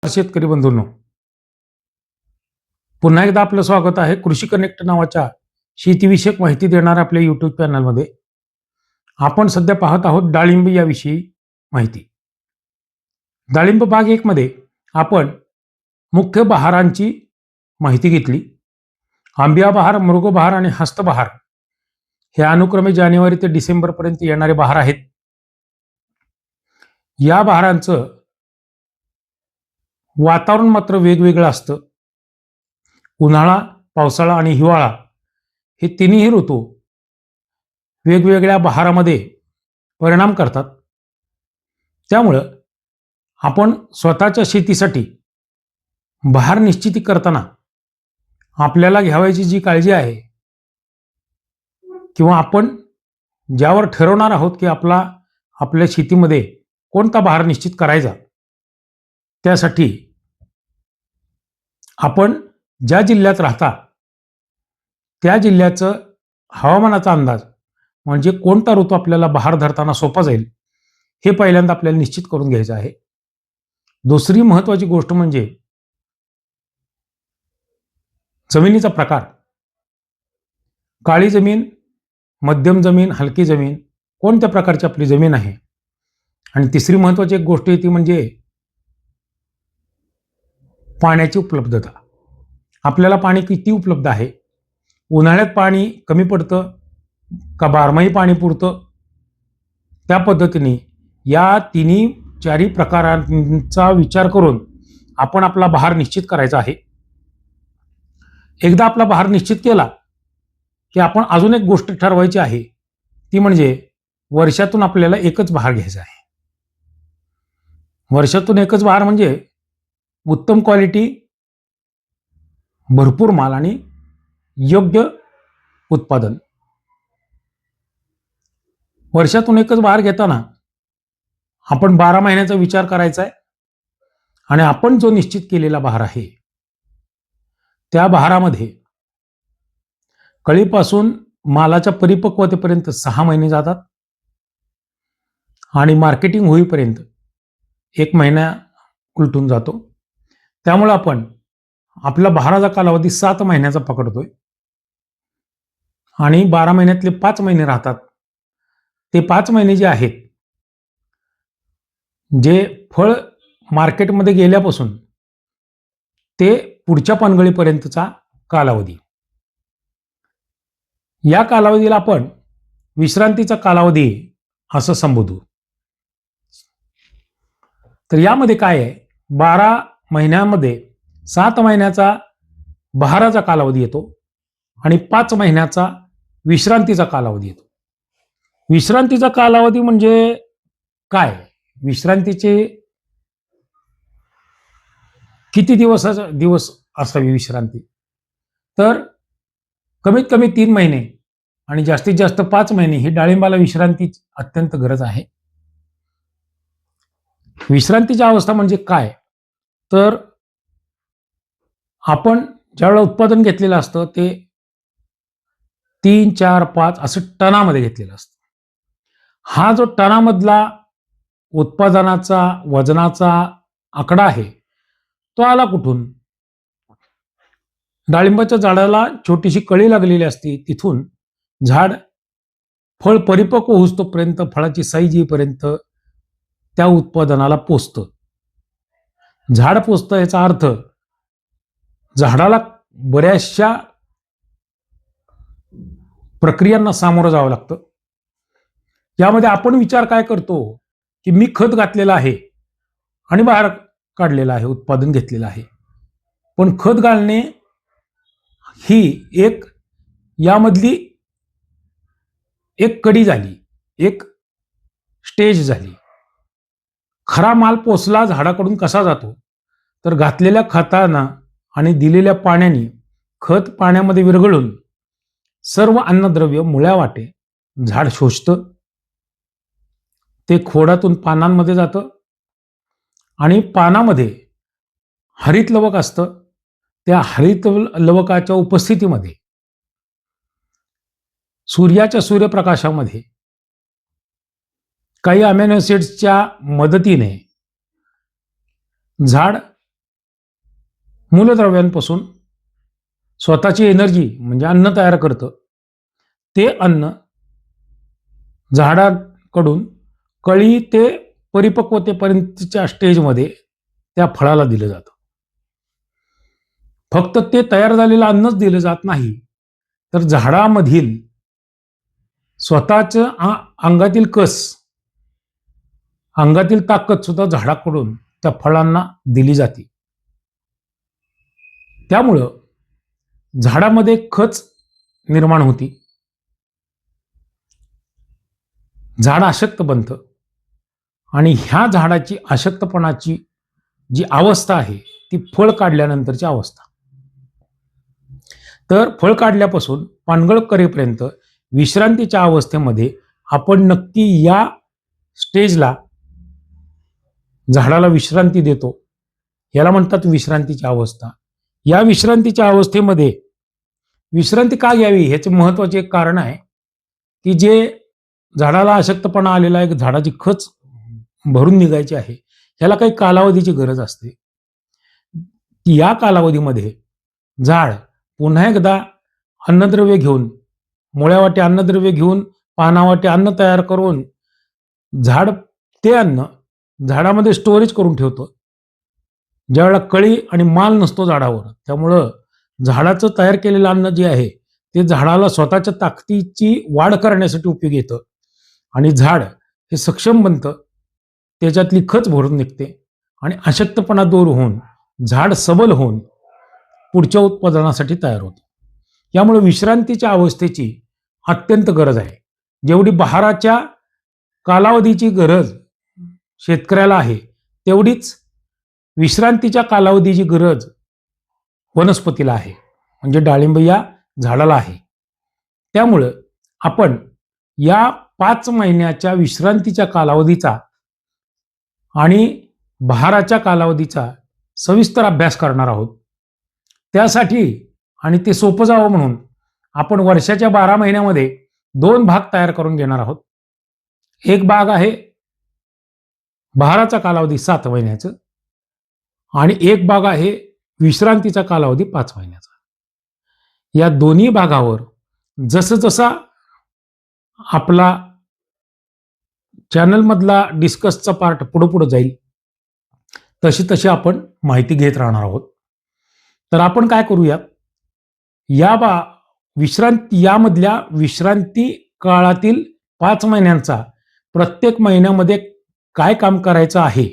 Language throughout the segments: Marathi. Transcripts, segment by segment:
शेतकरी बंधूंनो, पुन्हा एकदा आपलं स्वागत आहे कृषी कनेक्ट नावाच्या शेतीविषयक माहिती देणाऱ्या आपल्या युट्यूब चॅनलमध्ये. आपण सध्या पाहत आहोत डाळिंब याविषयी माहिती. डाळिंब भाग 1 मध्ये आपण मुख्य बहारांची माहिती घेतली. आंबिया बहार, मृग बहार आणि हस्त बहार हे अनुक्रमे जानेवारी ते डिसेंबर पर्यंत येणारे बहार आहेत. या बहारांचं वातावरण मात्र वेगवेगळं असतं. उन्हाळा, पावसाळा आणि हिवाळा हे तिन्ही ऋतू वेगवेगळ्या बहारामध्ये परिणाम करतात. त्यामुळं आपण स्वतःच्या शेतीसाठी बहार निश्चिती करताना आपल्याला घ्यावयाची जी काळजी आहे किंवा आपण ज्यावर ठरवणार आहोत की आपल्या शेतीमध्ये कोणता बहार निश्चित करायचा, त्यासाठी आपण ज्या जिल्ह्यात राहता त्या जिल्ह्याचं हवामानाचा अंदाज, म्हणजे कोणता ऋतू आपल्याला बहार धरताना सोपा जाईल, हे पहिल्यांदा आपल्याला निश्चित करून घ्यायचं आहे. दुसरी महत्त्वाची गोष्ट म्हणजे जमिनीचा प्रकार. काळी जमीन, मध्यम जमीन, हलकी जमीन, कोणत्या प्रकारची आपली जमीन आहे. आणि तिसरी महत्त्वाची एक गोष्ट ती म्हणजे पाण्याची उपलब्धता. आपल्याला पाणी किती उपलब्ध आहे, उन्हाळ्यात पाणी कमी पडतं का बारमाही पाणी पुरतं, त्या पद्धतीने या चारही प्रकारांचा विचार करून आपण आपला बहार निश्चित करायचा आहे. एकदा आपला बहार निश्चित केला की आपण अजून एक गोष्ट ठरवायची आहे, ती म्हणजे वर्षातून आपल्याला एकच बहार घ्यायचा आहे. वर्षातून एकच बहार म्हणजे उत्तम क्वालिटी, भरपूर माल आणि योग्य उत्पादन. वर्षातून एकच बहार घेताना आपण 12 महिन्याचा विचार करायचा आहे आणि आपण जो निश्चित केलेला बहार आहे त्या बहारामध्ये कळीपासून मालाच्या परिपक्वतेपर्यंत 6 महिने जातात आणि मार्केटिंग होईपर्यंत 1 महिना उलटून जातो. त्यामुळे आपण आपला बहाराचा कालावधी 7 महिन्याचा पकडतोय आणि 12 महिन्यातले 5 महिने राहतात. ते 5 महिने जे आहेत, जे फळ मार्केटमध्ये गेल्यापासून ते पुढच्या पानगळीपर्यंतचा कालावधी, या कालावधीला आपण विश्रांतीचा कालावधी असं संबोधू. तर यामध्ये काय आहे, 12 महिन्यामध्ये 7 महिन्याचा बहाराचा कालावधी येतो आणि 5 महिन्याचा विश्रांतीचा कालावधी येतो. विश्रांतीचा कालावधी म्हणजे काय, विश्रांतीचे किती दिवस असावी विश्रांती, तर कमीत कमी 3 महिने आणि जास्तीत जास्त 5 महिने ही डाळिंबाला विश्रांती अत्यंत गरज आहे. विश्रांतीची अवस्था म्हणजे काय, तर आपण ज्यावेळेला उत्पादन घेतलेलं असतं ते 3, 4, 5 असं टनामध्ये घेतलेलं असतं. हा जो टनामधला उत्पादनाचा, वजनाचा आकडा आहे, तो आला कुठून? डाळिंबाच्या झाडाला छोटीशी कळी लागलेली असते, तिथून झाड फळ परिपक्व होईस्तोपर्यंत, फळाची साईज येईपर्यंत त्या उत्पादनाला पोचतं. झाड पोचतं याचा अर्थ झाडाला बऱ्याचशा प्रक्रियांना सामोरं जावं लागतं. यामध्ये आपण विचार काय करतो की मी खत घातलेलं आहे आणि बाहेर काढलेलं आहे, उत्पादन घेतलेलं आहे. पण खत घालणे ही एक यामधली एक कडी झाली, एक स्टेज झाली. खरा माल पोचला झाडाकडून कसा जातो, तर घातलेल्या खताना आणि दिलेल्या पाण्याने खत पाण्यामध्ये विरघळून सर्व अन्नद्रव्य मुळ्या वाटे झाड शोषतं. ते खोडातून पानांमध्ये जातं आणि पानामध्ये हरित लवक असतं. त्या हरित लवकाच्या उपस्थितीमध्ये सूर्याच्या सूर्यप्रकाशामध्ये काही अमिनो ॲसिड्सच्या मदतीने झाड मूलद्रव्यांपासून स्वतःची एनर्जी म्हणजे अन्न तयार करतं. ते अन्न झाडाकडून कळी ते परिपक्वतेपर्यंतच्या स्टेजमध्ये त्या फळाला दिलं जातं. फक्त ते तयार झालेलं अन्नच दिलं जात नाही, तर झाडामधील स्वतःचं अंगातील कस, अंगातील ताकद सुद्धा झाडाकडून त्या फळांना दिली जाते. त्यामुळं झाडामध्ये खच निर्माण होती, झाड अशक्त बनतं आणि ह्या झाडाची अशक्तपणाची जी अवस्था आहे ती फळ काढल्यानंतरची अवस्था. तर फळ काढल्यापासून पानगळ करेपर्यंत विश्रांतीच्या अवस्थेमध्ये आपण नक्की या स्टेजला झाडाला विश्रांती देतो. याला म्हणतात विश्रांतीची अवस्था. या विश्रांतीच्या अवस्थेमध्ये विश्रांती का घ्यावी ह्याचे महत्वाचे एक कारण आहे की जे झाडाला अशक्तपणा आलेला आहे, झाडाची खच भरून निघायची आहे, ह्याला काही कालावधीची गरज असते. या कालावधीमध्ये झाड पुन्हा एकदा अन्नद्रव्य घेऊन, मुळ्यावाटे अन्नद्रव्य घेऊन, पानावाटे अन्न तयार करून झाड ते अन्न झाडामध्ये स्टोरेज करून ठेवतं. ज्यावेळेला कळी आणि माल नसतो झाडावर, त्यामुळं झाडाचं तयार केलेलं अन्न जे आहे ते झाडाला स्वतःच्या ताकदीची वाढ करण्यासाठी उपयोगी येतं आणि झाड हे सक्षम बनतं. त्याच्यातली खच भरून निघते आणि अशक्तपणा दूर होऊन झाड सबल होऊन पुढच्या उत्पादनासाठी तयार होतं. यामुळे विश्रांतीच्या अवस्थेची अत्यंत गरज आहे. जेवढी बहाराच्या कालावधीची गरज शेतकऱ्याला आहे, तेवढीच विश्रांतीच्या कालावधीची गरज वनस्पतीला आहे, म्हणजे डाळिंब या झाडाला आहे. त्यामुळं आपण या 5 महिन्याच्या विश्रांतीच्या कालावधीचा आणि बहाराच्या कालावधीचा सविस्तर अभ्यास करणार आहोत. त्यासाठी आणि ते सोपं जावं म्हणून आपण वर्षाच्या 12 महिन्यामध्ये 2 भाग तयार करून घेणार आहोत. एक भाग आहे बहाराचा कालावधी 7 महिन्याचं आणि एक भाग आहे विश्रांतीचा कालावधी 5 महिन्याचा. या दोन्ही भागावर जसं जसा आपला चॅनलमधला डिस्कसचा पार्ट पुढे जाईल तशी तशी आपण माहिती घेत राहणार आहोत. तर आपण काय करूयात, यामधल्या विश्रांती काळातील 5 महिन्यांचा प्रत्येक महिन्यामध्ये काय काम करायचं आहे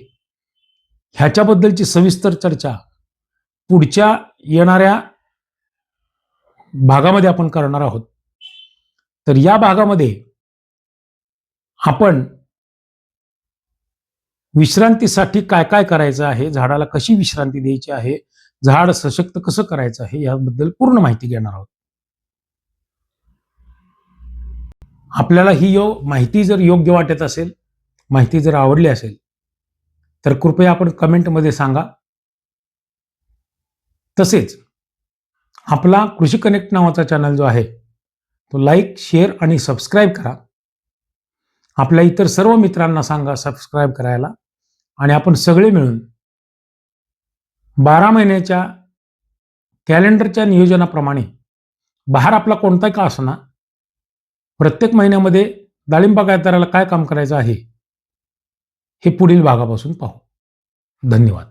ह्याच्याबद्दलची सविस्तर चर्चा पुढच्या येणाऱ्या भागामध्ये आपण करणार आहोत. तर या भागामध्ये आपण विश्रांतीसाठी काय काय करायचं आहे, झाडाला कशी विश्रांती द्यायची आहे, झाड सशक्त कसं करायचं आहे याबद्दल पूर्ण माहिती घेणार आहोत. आपल्याला ही माहिती जर योग्य वाटत असेल, माहिती जर आवडली असेल तर कृपया आपण कमेंटमध्ये सांगा. तसेच आपला कृषी कनेक्ट नावाचा चॅनल जो आहे तो लाईक, शेअर आणि सबस्क्राईब करा. आपल्या इतर सर्व मित्रांना सांगा सबस्क्राईब करायला आणि आपण सगळे मिळून 12 महिन्याच्या कॅलेंडरच्या नियोजनाप्रमाणे बहार आपला कोणता का असना प्रत्येक महिन्यामध्ये डाळिंब बागायतदाराला काय काम करायचं आहे हे पुढील भागापासून पाहू. धन्यवाद.